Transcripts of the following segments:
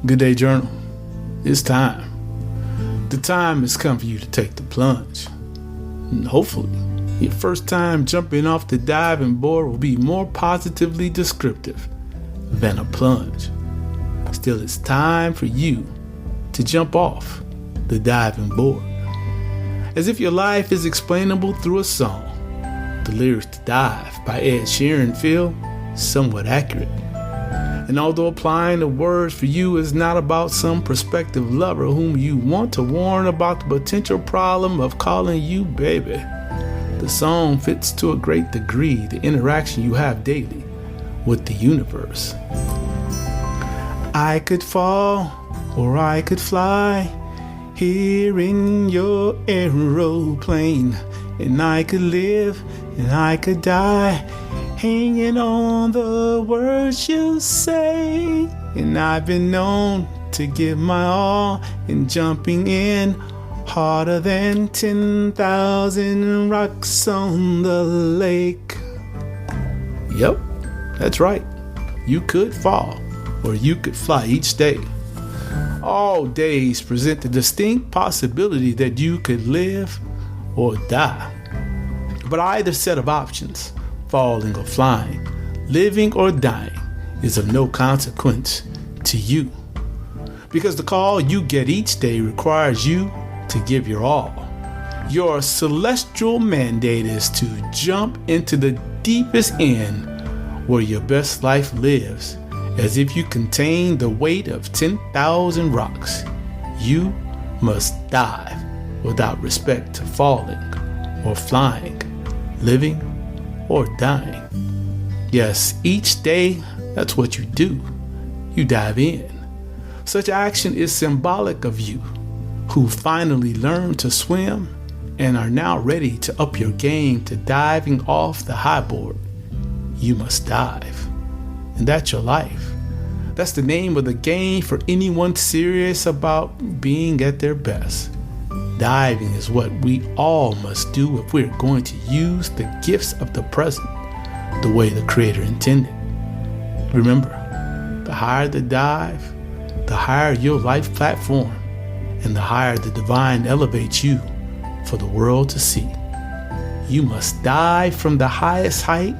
Good day, journal. It's time. The time has come for you to take the plunge. And hopefully, your first time jumping off the diving board will be more positively descriptive than a plunge. Still, it's time for you to jump off the diving board. As if your life is explainable through a song, the lyrics to Dive by Ed Sheeran feel somewhat accurate. And although applying the words for you is not about some prospective lover whom you want to warn about the potential problem of calling you baby, the song fits to a great degree the interaction you have daily with the universe. I could fall or I could fly here in your aeroplane, and I could live and I could die hanging on the words you say. And I've been known to give my all in jumping in harder than 10,000 rocks on the lake. Yep, that's right. You could fall or you could fly each day. All days present the distinct possibility that you could live or die. But either set of options, falling or flying, living or dying, is of no consequence to you. Because the call you get each day requires you to give your all. Your celestial mandate is to jump into the deepest end where your best life lives, as if you contain the weight of 10,000 rocks. You must dive without respect to falling or flying, living or dying. Yes, each day, that's what you do. You dive in. Such action is symbolic of you, who finally learned to swim and are now ready to up your game to diving off the high board. You must dive. And that's your life. That's the name of the game for anyone serious about being at their best. Diving is what we all must do if we're going to use the gifts of the present the way the Creator intended. Remember, the higher the dive, the higher your life platform, and the higher the divine elevates you for the world to see. You must dive from the highest height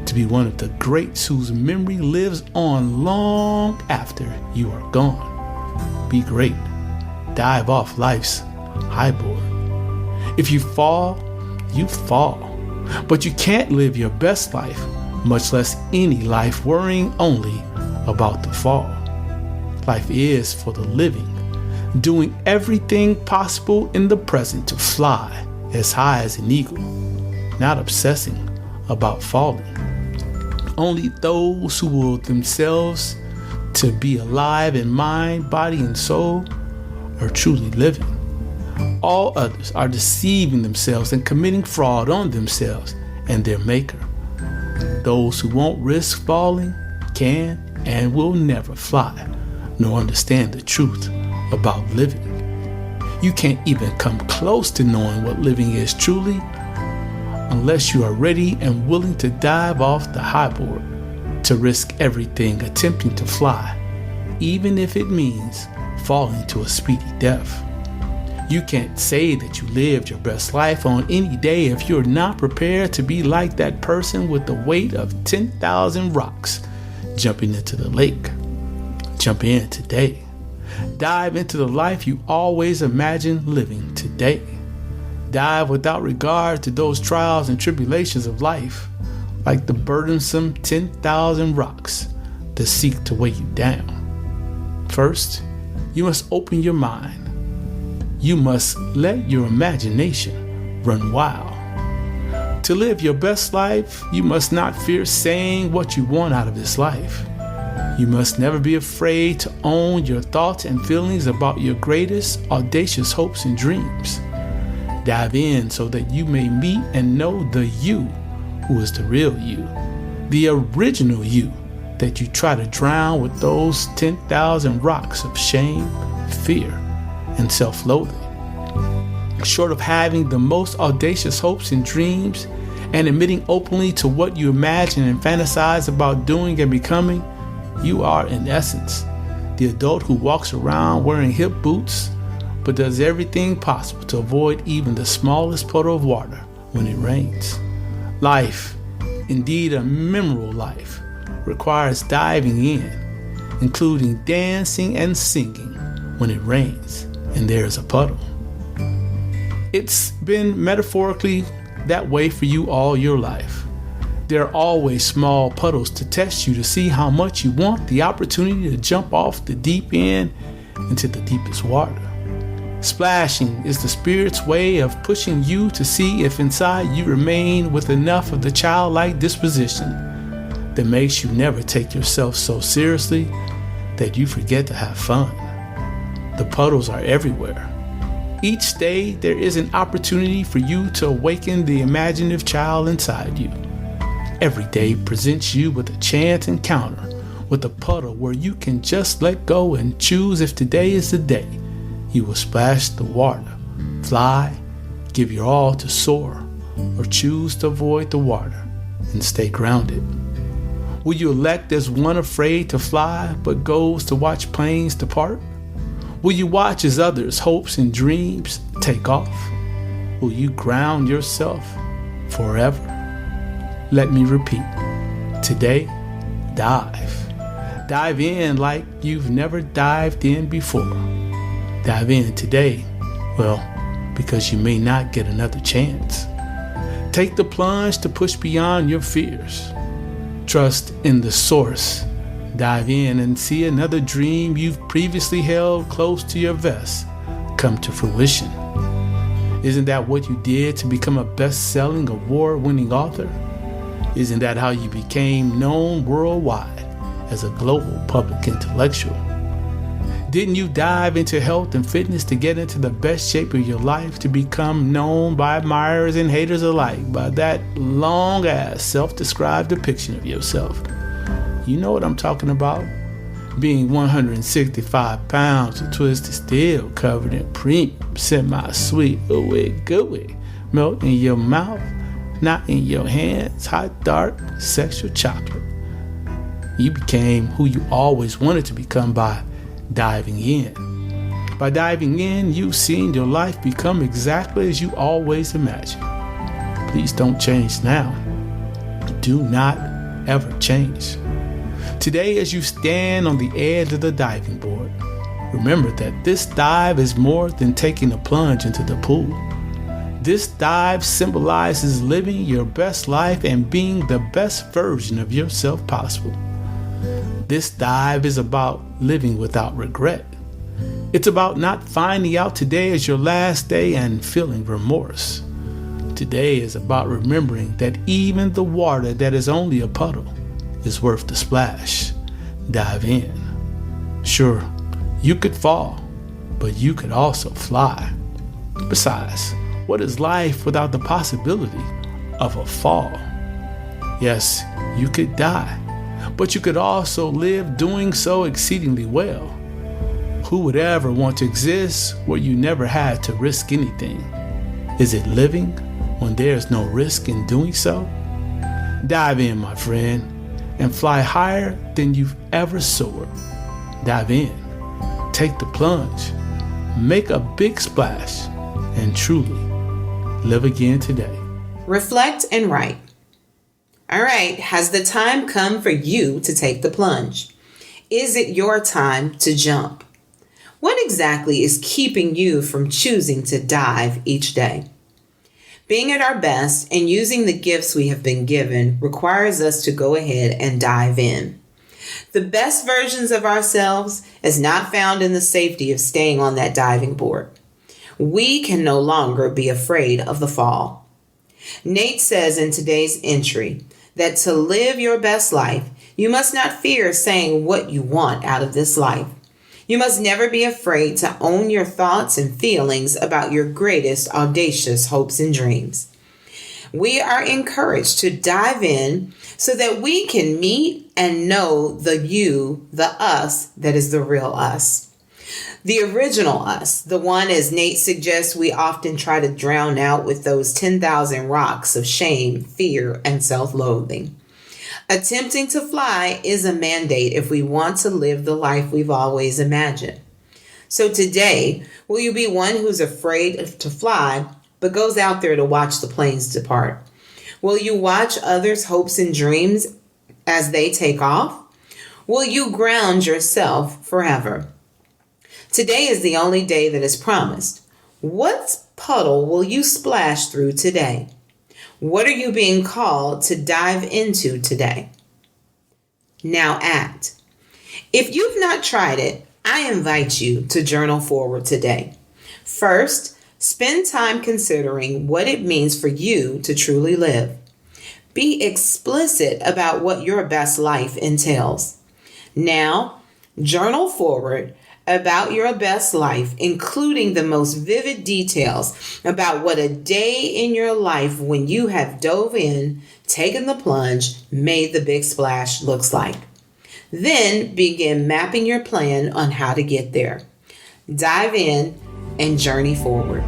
to be one of the greats whose memory lives on long after you are gone. Be great. Dive off life's high board. If you fall, you fall. But you can't live your best life, much less any life, worrying only about the fall. Life is for the living, doing everything possible in the present to fly as high as an eagle, not obsessing about falling. Only those who will themselves to be alive in mind, body, and soul are truly living. All others are deceiving themselves and committing fraud on themselves and their maker. Those who won't risk falling can and will never fly, nor understand the truth about living. You can't even come close to knowing what living is truly unless you are ready and willing to dive off the high board, to risk everything attempting to fly, even if it means falling to a speedy death. You can't say that you lived your best life on any day if you're not prepared to be like that person with the weight of 10,000 rocks jumping into the lake. Jump in today. Dive into the life you always imagined living today. Dive without regard to those trials and tribulations of life, like the burdensome 10,000 rocks that seek to weigh you down. First, you must open your mind. You must let your imagination run wild. To live your best life, you must not fear saying what you want out of this life. You must never be afraid to own your thoughts and feelings about your greatest, audacious hopes and dreams. Dive in so that you may meet and know the you who is the real you, the original you that you try to drown with those 10,000 rocks of shame, fear, and self-loathing. Short of having the most audacious hopes and dreams and admitting openly to what you imagine and fantasize about doing and becoming, you are in essence The adult who walks around wearing hip boots, but does everything possible to avoid even the smallest puddle of water when it rains. Life, indeed a memorable life, requires diving in, including dancing and singing when it rains and there's a puddle. It's been metaphorically that way for you all your life. There are always small puddles to test you to see how much you want the opportunity to jump off the deep end into the deepest water. Splashing is the Spirit's way of pushing you to see if inside you remain with enough of the childlike disposition that makes you never take yourself so seriously that you forget to have fun. The puddles are everywhere. Each day there is an opportunity for you to awaken the imaginative child inside you. Every day presents you with a chance encounter with a puddle where you can just let go and choose if today is the day you will splash the water, fly, give your all to soar, or choose to avoid the water and stay grounded. Will you elect as one afraid to fly but goes to watch planes depart? Will you watch as others' hopes and dreams take off? Will you ground yourself forever? Let me repeat. Today, dive. Dive in like you've never dived in before. Dive in today, well, because you may not get another chance. Take the plunge to push beyond your fears. Trust in the source. Dive in and see another dream you've previously held close to your vest come to fruition. Isn't that what you did to become a best-selling, award-winning author? Isn't that how you became known worldwide as a global public intellectual? Didn't you dive into health and fitness to get into the best shape of your life to become known by admirers and haters alike by that long-ass self-described depiction of yourself? You know what I'm talking about. Being 165 pounds of twisted steel covered in premium, semi-sweet, gooey, melt in your mouth, not in your hands, hot, dark, sexual chocolate. You became who you always wanted to become by diving in. By diving in, you've seen your life become exactly as you always imagined. Please don't change now. Do not ever change. Today, as you stand on the edge of the diving board, remember that this dive is more than taking a plunge into the pool. This dive symbolizes living your best life and being the best version of yourself possible. This dive is about living without regret. It's about not finding out today is your last day and feeling remorse. Today is about remembering that even the water that is only a puddle is worth the splash. Dive in. Sure, you could fall, but you could also fly. Besides, what is life without the possibility of a fall? Yes, you could die, but you could also live doing so exceedingly well. Who would ever want to exist where you never had to risk anything? Is it living when there's no risk in doing so? Dive in, my friend, and fly higher than you've ever soared. Dive in, take the plunge, make a big splash, and truly live again today. Reflect and write. All right, has the time come for you to take the plunge? Is it your time to jump? What exactly is keeping you from choosing to dive each day? Being at our best and using the gifts we have been given requires us to go ahead and dive in. The best versions of ourselves is not found in the safety of staying on that diving board. We can no longer be afraid of the fall. Nate says in today's entry that to live your best life, you must not fear saying what you want out of this life. You must never be afraid to own your thoughts and feelings about your greatest audacious hopes and dreams. We are encouraged to dive in so that we can meet and know the you, the us that is the real us. The original us, the one, as Nate suggests, we often try to drown out with those 10,000 rocks of shame, fear, and self-loathing. Attempting to fly is a mandate if we want to live the life we've always imagined. So today, will you be one who's afraid to fly but goes out there to watch the planes depart? Will you watch others' hopes and dreams as they take off? Will you ground yourself forever? Today is the only day that is promised. What puddle will you splash through today? What are you being called to dive into today? Now act. If you've not tried it, I invite you to journal forward today. First, spend time considering what it means for you to truly live. Be explicit about what your best life entails. Now, journal forward about your best life, including the most vivid details about what a day in your life when you have dove in, taken the plunge, made the big splash looks like. Then begin mapping your plan on how to get there. Dive in and journey forward.